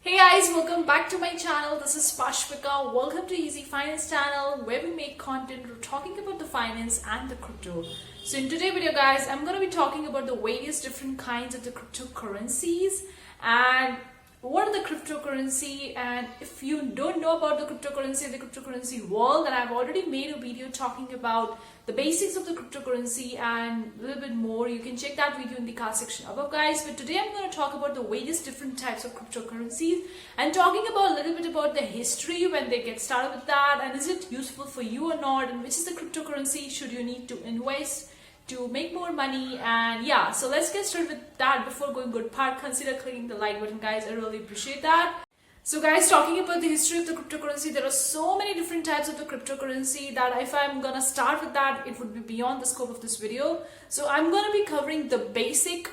Hey guys, welcome back to my channel. This is Pashvika. Welcome to Easy Finance channel where we make content talking about the finance and the crypto. So in today's video guys, I'm going to be talking about the various different kinds of the cryptocurrencies and what are the cryptocurrency, and if you don't know about the cryptocurrency world, then I've already made a video talking about the basics of the cryptocurrency and a little bit more. You can check that video in the card section above guys. But today I'm going to talk about the various different types of cryptocurrencies and talking about a little bit about the history when they get started with that, and is it useful for you or not, and which is the cryptocurrency should you need to invest to make more money. And yeah, so let's get started with that. Before going good part, consider clicking the like button guys, I really appreciate that. So guys, talking about the history of the cryptocurrency, there are so many different types of the cryptocurrency that if I'm gonna start with that, it would be beyond the scope of this video. So I'm gonna be covering the basic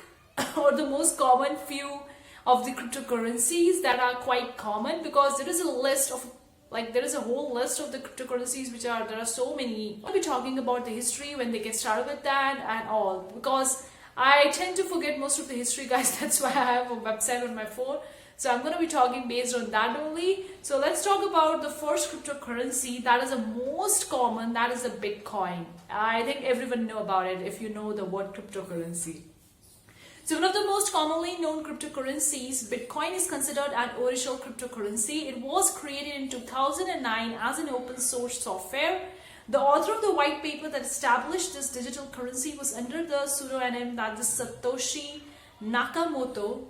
or the most common few of the cryptocurrencies that are quite common, because there is a list of there is a whole list of the cryptocurrencies there are so many. I'll be talking about the history when they get started with that and all, because I tend to forget most of the history guys. That's why I have a website on my phone. So I'm going to be talking based on that only. So let's talk about the first cryptocurrency that is the most common, that is the Bitcoin. I think everyone know about it if you know the word cryptocurrency. So one of the most commonly known cryptocurrencies, Bitcoin is considered an original cryptocurrency. It was created in 2009 as an open source software. The author of the white paper that established this digital currency was under the pseudonym that is Satoshi Nakamoto.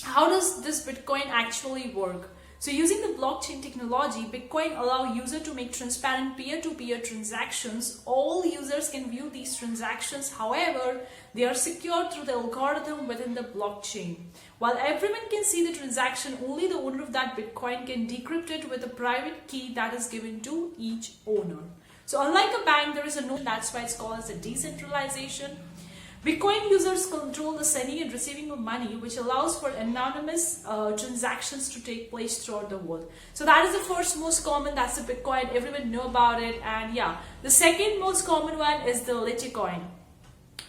How does this Bitcoin actually work? So using the blockchain technology, Bitcoin allows users to make transparent peer-to-peer transactions. All users can view these transactions. However, they are secured through the algorithm within the blockchain. While everyone can see the transaction, only the owner of that Bitcoin can decrypt it with a private key that is given to each owner. So unlike a bank, there is a node. That's why it's called as a decentralization. Bitcoin users control the sending and receiving of money, which allows for anonymous transactions to take place throughout the world. So that is the first most common, that's the Bitcoin. Everyone know about it. And yeah, the second most common one is the Litecoin.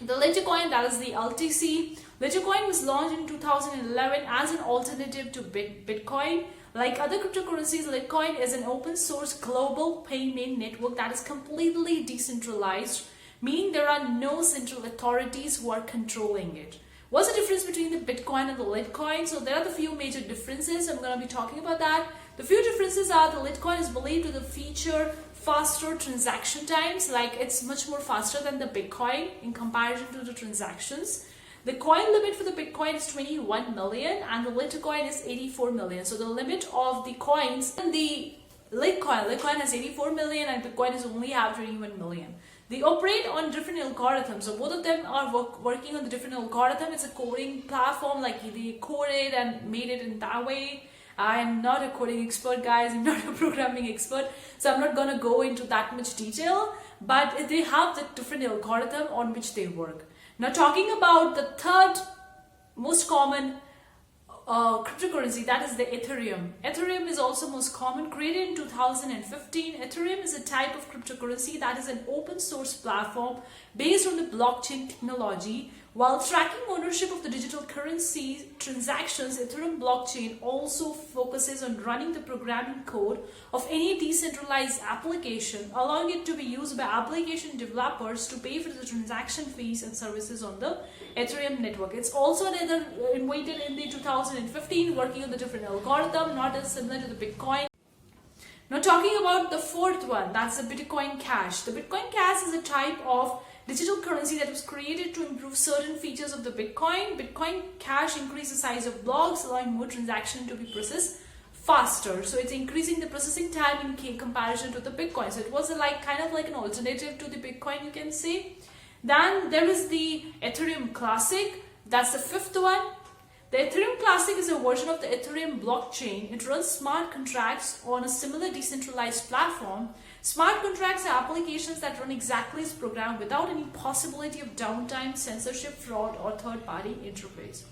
The Litecoin, that is the LTC. Litecoin was launched in 2011 as an alternative to Bitcoin. Like other cryptocurrencies, Litecoin is an open source global payment network that is completely decentralized, meaning there are no central authorities who are controlling it. What's the difference between the Bitcoin and the Litecoin? So there are the few major differences. I'm going to be talking about that. The few differences are the Litecoin is believed to feature faster transaction times, like it's much more faster than the Bitcoin in comparison to the transactions. The coin limit for the Bitcoin is 21 million and the Litecoin is 84 million. So the limit of the coins in the Litecoin has 84 million and Bitcoin is only have 21 million. They operate on different algorithms, so both of them are working on the different algorithm. It's a coding platform, like they coded and made it in that way. I'm not a coding expert guys, I'm not a programming expert, so I'm not gonna go into that much detail, but they have the different algorithm on which they work. Now talking about the third most common cryptocurrency, that is the Ethereum. Ethereum is also most common, created in 2015. Ethereum is a type of cryptocurrency that is an open source platform based on the blockchain technology. While tracking ownership of the digital currency transactions, Ethereum blockchain also focuses on running the programming code of any decentralized application, allowing it to be used by application developers to pay for the transaction fees and services on the Ethereum network. It's also invented in the 2015, working on the different algorithm, not as similar to the Bitcoin. Now talking about the fourth one, that's the Bitcoin Cash. The Bitcoin Cash is a type of digital currency that was created to improve certain features of the Bitcoin. Bitcoin Cash increases the size of blocks, allowing more transactions to be processed faster. So it's increasing the processing time in comparison to the Bitcoin. So it was kind of like an alternative to the Bitcoin, you can say. Then there is the Ethereum Classic. That's the fifth one. The Ethereum Classic is a version of the Ethereum blockchain. It runs smart contracts on a similar decentralized platform. Smart contracts are applications that run exactly as programmed without any possibility of downtime, censorship, fraud, or third-party interface.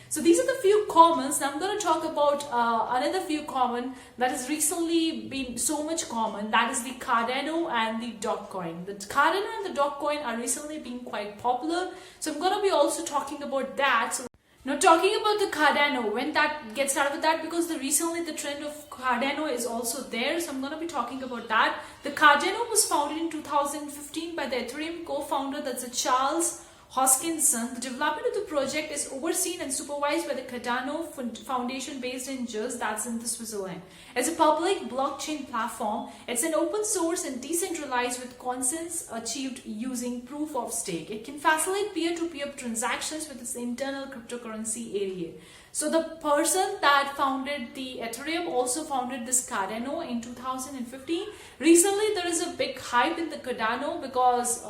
So these are the few commons. Now I'm going to talk about another few common that has recently been so much common. That is the Cardano and the Dogecoin. The Cardano and the Dogecoin are recently being quite popular. So I'm going to be also talking about that. So Now talking about the Cardano, when that gets started with that, because recently the trend of Cardano is also there, so I'm going to be talking about that. The Cardano was founded in 2015 by the Ethereum co-founder, that's a Charles Hoskinson. The development of the project is overseen and supervised by the Cardano Foundation based in Juz, that's in Switzerland. As a public blockchain platform, it's an open source and decentralized with consensus achieved using proof of stake. It can facilitate peer-to-peer transactions with its internal cryptocurrency area. So the person that founded the Ethereum also founded this Cardano in 2015. Recently, there is a big hype in the Cardano because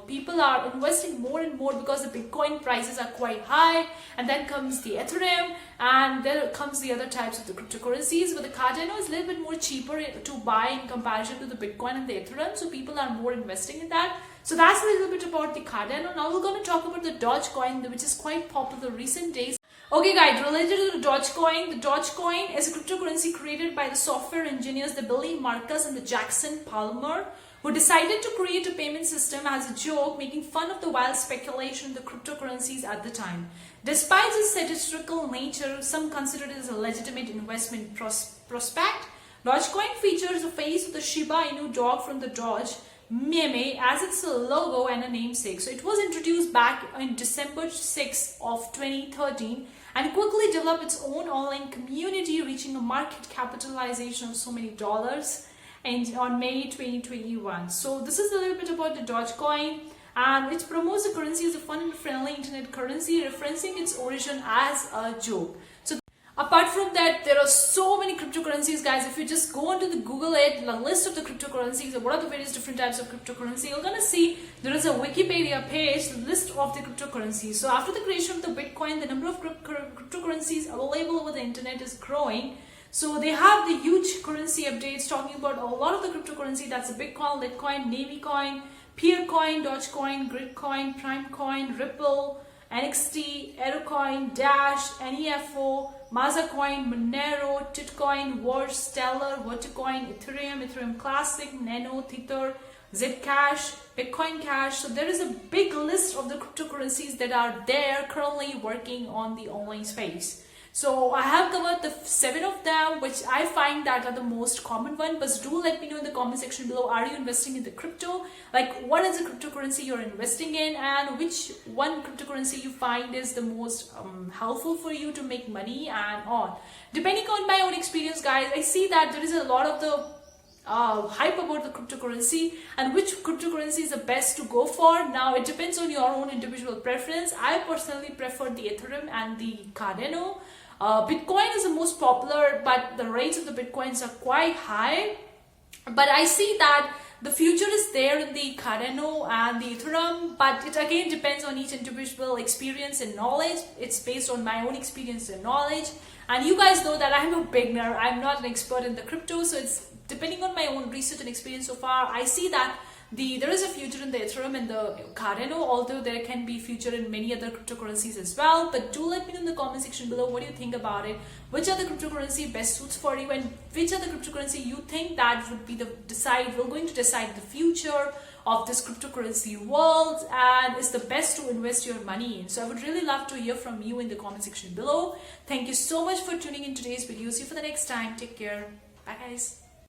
people are investing more and more because the Bitcoin prices are quite high. And then comes the Ethereum, and then comes the other types of the cryptocurrencies. But the Cardano is a little bit more cheaper to buy in comparison to the Bitcoin and the Ethereum. So people are more investing in that. So that's a little bit about the Cardano. Now we're going to talk about the Dogecoin, which is quite popular recent days. Okay guys, related to the Dogecoin is a cryptocurrency created by the software engineers, the Billy Marcus and the Jackson Palmer, who decided to create a payment system as a joke, making fun of the wild speculation of the cryptocurrencies at the time. Despite its statistical nature, some consider it as a legitimate investment prospect. Dogecoin features the face of the Shiba Inu dog from the Doge meme as its logo and a namesake. So it was introduced back in December 6 of 2013 and quickly developed its own online community, reaching a market capitalization of so many dollars on May 2021. So this is a little bit about the Dogecoin, and it promotes the currency as a fun and friendly internet currency, referencing its origin as a joke. So apart from that, there are so many cryptocurrencies, guys. If you just go onto the Google the list of the cryptocurrencies, or what are the various different types of cryptocurrency, you're gonna see there is a Wikipedia page, the list of the cryptocurrencies. So after the creation of the Bitcoin, the number of cryptocurrencies available over the internet is growing. So they have the huge currency updates talking about a lot of the cryptocurrency. That's the Bitcoin, Litecoin, Navicoin, Peercoin, Dogecoin, Gridcoin, Primecoin, Ripple, NXT, Aerocoin, Dash, NEFO, Mazacoin, Monero, Titcoin, Words, Stellar, Verticoin, Ethereum Classic, Nano, Tether, Zcash, Bitcoin Cash. So there is a big list of the cryptocurrencies that are there currently working on the online space. So I have covered the 7 of them, which I find that are the most common one. But do let me know in the comment section below, are you investing in the crypto? Like, what is the cryptocurrency you're investing in, and which one cryptocurrency you find is the most helpful for you to make money and on. Depending on my own experience, guys, I see that there is a lot of the hype about the cryptocurrency, and which cryptocurrency is the best to go for. Now it depends on your own individual preference. I personally prefer the Ethereum and the Cardano. Bitcoin is the most popular, but the rates of the Bitcoins are quite high. But I see that the future is there in the Cardano and the Ethereum, but it again depends on each individual experience and knowledge. It's based on my own experience and knowledge. And you guys know that I'm a beginner. I'm not an expert in the crypto, so it's depending on my own research and experience so far. I see that there is a future in the Ethereum and the Cardano, although there can be future in many other cryptocurrencies as well. But do let me know in the comment section below, what do you think about it? Which are the cryptocurrency best suits for you, and which are the cryptocurrency you think that would be we're going to decide the future of this cryptocurrency world and is the best to invest your money in. So I would really love to hear from you in the comment section below. Thank you so much for tuning in today's video. See you for the next time. Take care. Bye guys.